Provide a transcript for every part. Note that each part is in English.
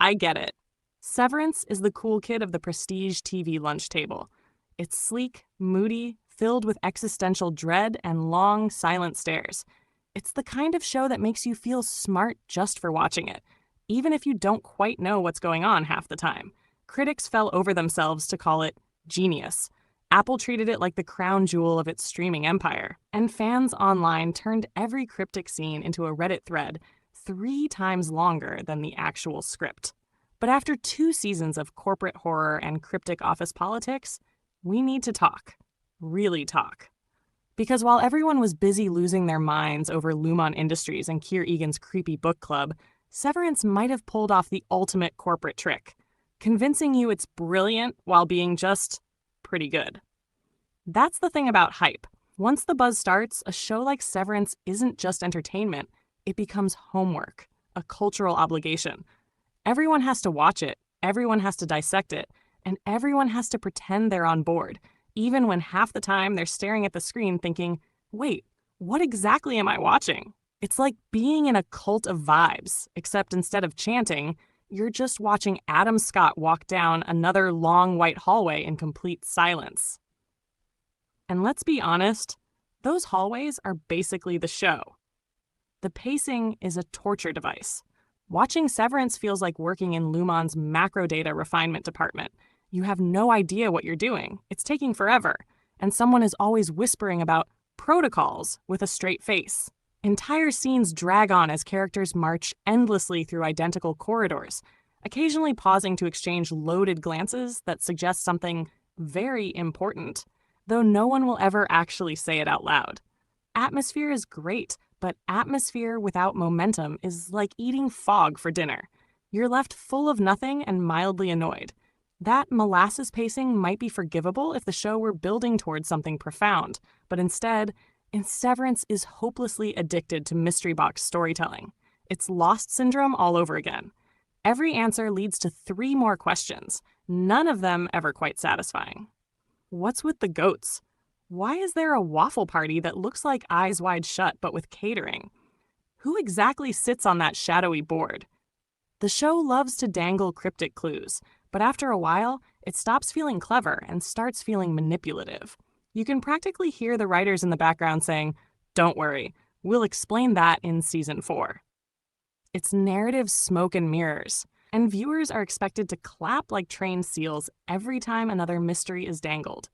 I get it. Severance is the cool kid of the prestige TV lunch table. It's sleek, moody, filled with existential dread and long, silent stares. It's the kind of show that makes you feel smart just for watching it, even if you don't quite know what's going on half the time. Critics fell over themselves to call it genius. Apple treated it like the crown jewel of its streaming empire, and fans online turned every cryptic scene into a Reddit thread 3 times longer than the actual script. But after 2 seasons of corporate horror and cryptic office politics, we need to talk. Really talk. Because while everyone was busy losing their minds over Lumon Industries and Keir Egan's creepy book club, Severance might have pulled off the ultimate corporate trick, convincing you it's brilliant while being just pretty good. That's the thing about hype. Once the buzz starts, a show like Severance isn't just entertainment, it becomes homework, a cultural obligation. Everyone has to watch it, everyone has to dissect it, and everyone has to pretend they're on board, even when half the time they're staring at the screen thinking, wait, what exactly am I watching? It's like being in a cult of vibes, except instead of chanting, you're just watching Adam Scott walk down another long white hallway in complete silence. And let's be honest, those hallways are basically the show. The pacing is a torture device. Watching Severance feels like working in Lumon's macro data refinement department. You have no idea what you're doing. It's taking forever. And someone is always whispering about protocols with a straight face. Entire scenes drag on as characters march endlessly through identical corridors, occasionally pausing to exchange loaded glances that suggest something very important, though no one will ever actually say it out loud. Atmosphere is great, but atmosphere without momentum is like eating fog for dinner. You're left full of nothing and mildly annoyed. That molasses pacing might be forgivable if the show were building towards something profound, but instead, Severance is hopelessly addicted to mystery box storytelling. It's Lost syndrome all over again. Every answer leads to 3 more questions, none of them ever quite satisfying. What's with the goats? Why is there a waffle party that looks like Eyes Wide Shut but with catering? Who exactly sits on that shadowy board? The show loves to dangle cryptic clues, but after a while, it stops feeling clever and starts feeling manipulative. You can practically hear the writers in the background saying, "Don't worry, we'll explain that in season 4. It's narrative smoke and mirrors, and viewers are expected to clap like trained seals every time another mystery is dangled.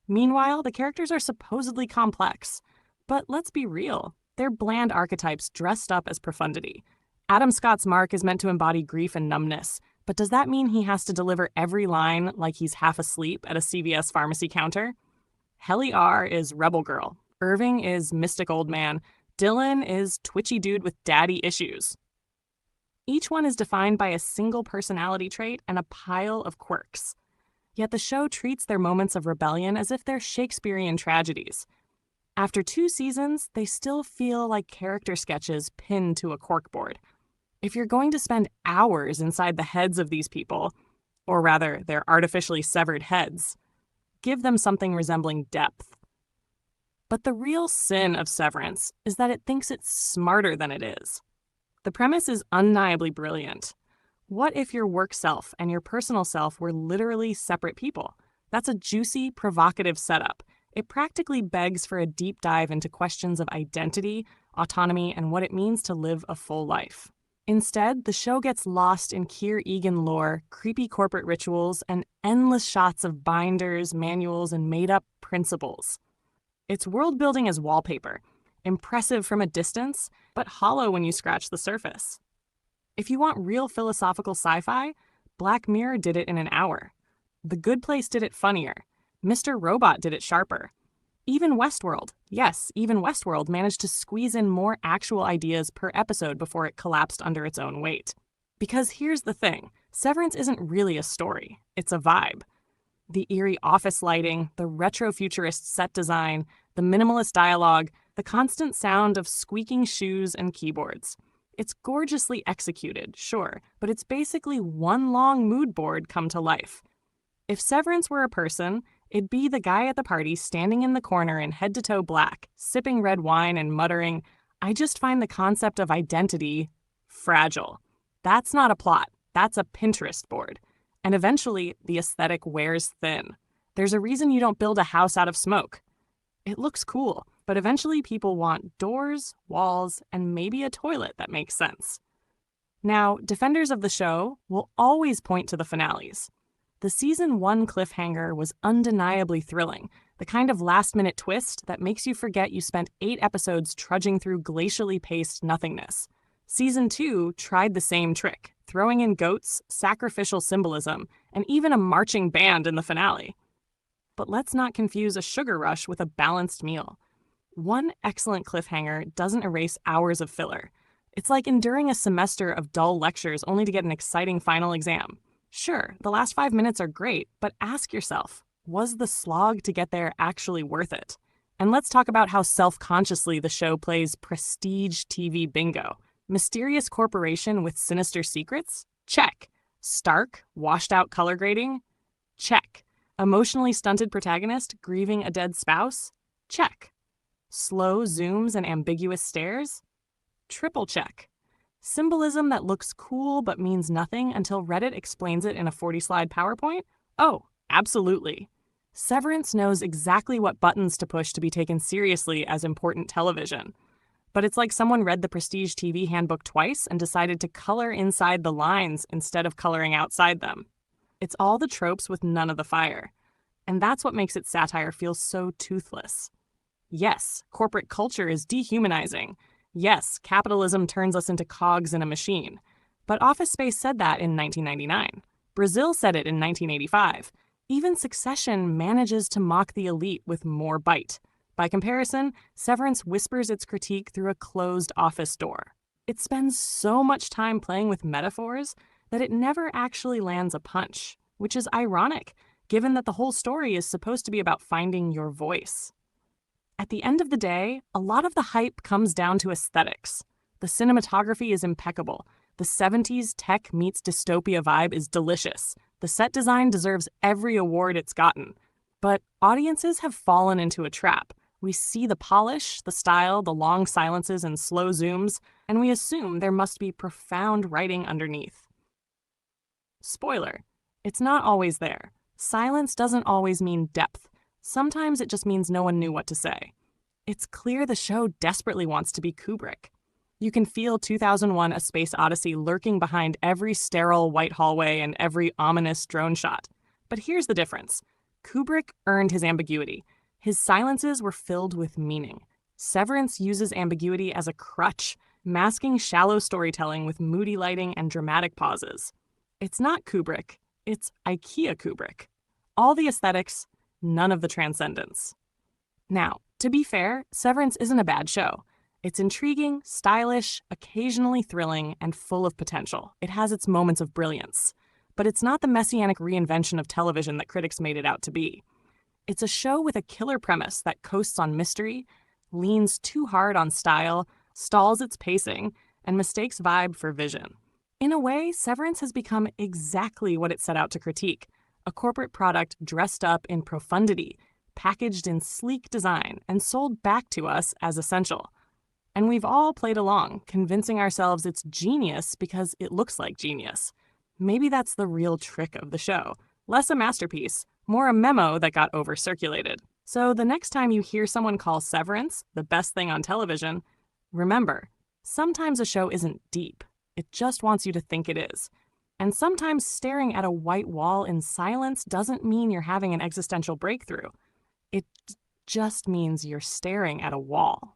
Meanwhile, the characters are supposedly complex, but let's be real, they're bland archetypes dressed up as profundity. Adam Scott's Mark is meant to embody grief and numbness, but does that mean he has to deliver every line like he's half asleep at a CVS pharmacy counter? Helly R is rebel girl, Irving is mystic old man, Dylan is twitchy dude with daddy issues. Each one is defined by a single personality trait and a pile of quirks. Yet the show treats their moments of rebellion as if they're Shakespearean tragedies. After 2 seasons, they still feel like character sketches pinned to a corkboard. If you're going to spend hours inside the heads of these people, or rather, their artificially severed heads, give them something resembling depth. But the real sin of Severance is that it thinks it's smarter than it is. The premise is undeniably brilliant. What if your work self and your personal self were literally separate people? That's a juicy, provocative setup. It practically begs for a deep dive into questions of identity, autonomy, and what it means to live a full life. Instead, the show gets lost in Keir Egan lore, creepy corporate rituals, and endless shots of binders, manuals, and made-up principles. Its world building is wallpaper, impressive from a distance, but hollow when you scratch the surface. If you want real philosophical sci-fi, Black Mirror did it in an hour. The Good Place did it funnier. Mr. Robot did it sharper. Even Westworld, yes, even Westworld managed to squeeze in more actual ideas per episode before it collapsed under its own weight. Because here's the thing, Severance isn't really a story, it's a vibe. The eerie office lighting, the retro-futurist set design, the minimalist dialogue, the constant sound of squeaking shoes and keyboards. It's gorgeously executed, sure, but it's basically one long mood board come to life. If Severance were a person, it'd be the guy at the party standing in the corner in head-to-toe black, sipping red wine and muttering, "I just find the concept of identity fragile." That's not a plot. That's a Pinterest board. And eventually, the aesthetic wears thin. There's a reason you don't build a house out of smoke. It looks cool, but eventually people want doors, walls, and maybe a toilet that makes sense. Now, defenders of the show will always point to the finales. The season 1 cliffhanger was undeniably thrilling, the kind of last-minute twist that makes you forget you spent 8 episodes trudging through glacially paced nothingness. Season 2 tried the same trick, throwing in goats, sacrificial symbolism, and even a marching band in the finale. But let's not confuse a sugar rush with a balanced meal. One excellent cliffhanger doesn't erase hours of filler. It's like enduring a semester of dull lectures only to get an exciting final exam. Sure, the last 5 minutes are great, but ask yourself, was the slog to get there actually worth it? And let's talk about how self-consciously the show plays prestige TV bingo. Mysterious corporation with sinister secrets? Check. Stark, washed-out color grading? Check. Emotionally stunted protagonist grieving a dead spouse? Check. Slow zooms and ambiguous stares? Triple check. Symbolism that looks cool but means nothing until Reddit explains it in a 40-slide PowerPoint? Oh, absolutely. Severance knows exactly what buttons to push to be taken seriously as important television. But it's like someone read the Prestige TV handbook twice and decided to color inside the lines instead of coloring outside them. It's all the tropes with none of the fire. And that's what makes its satire feel so toothless. Yes, corporate culture is dehumanizing. Yes, capitalism turns us into cogs in a machine. But Office Space said that in 1999. Brazil said it in 1985. Even Succession manages to mock the elite with more bite. By comparison, Severance whispers its critique through a closed office door. It spends so much time playing with metaphors that it never actually lands a punch, which is ironic, given that the whole story is supposed to be about finding your voice. At the end of the day, a lot of the hype comes down to aesthetics. The cinematography is impeccable. The 70s tech meets dystopia vibe is delicious. The set design deserves every award it's gotten. But audiences have fallen into a trap. We see the polish, the style, the long silences and slow zooms, and we assume there must be profound writing underneath. Spoiler, it's not always there. Silence doesn't always mean depth. Sometimes it just means no one knew what to say. It's clear the show desperately wants to be Kubrick. You can feel 2001: A Space Odyssey lurking behind every sterile white hallway and every ominous drone shot. But here's the difference. Kubrick earned his ambiguity. His silences were filled with meaning. Severance uses ambiguity as a crutch, masking shallow storytelling with moody lighting and dramatic pauses. It's not Kubrick, it's IKEA Kubrick. All the aesthetics, none of the transcendence. Now, to be fair, Severance isn't a bad show. It's intriguing, stylish, occasionally thrilling, and full of potential. It has its moments of brilliance. But it's not the messianic reinvention of television that critics made it out to be. It's a show with a killer premise that coasts on mystery, leans too hard on style, stalls its pacing, and mistakes vibe for vision. In a way, Severance has become exactly what it set out to critique, a corporate product dressed up in profundity, packaged in sleek design, and sold back to us as essential. And we've all played along, convincing ourselves it's genius because it looks like genius. Maybe that's the real trick of the show. Less a masterpiece, more a memo that got over-circulated. So the next time you hear someone call Severance the best thing on television, remember, sometimes a show isn't deep. It just wants you to think it is. And sometimes staring at a white wall in silence doesn't mean you're having an existential breakthrough. It just means you're staring at a wall.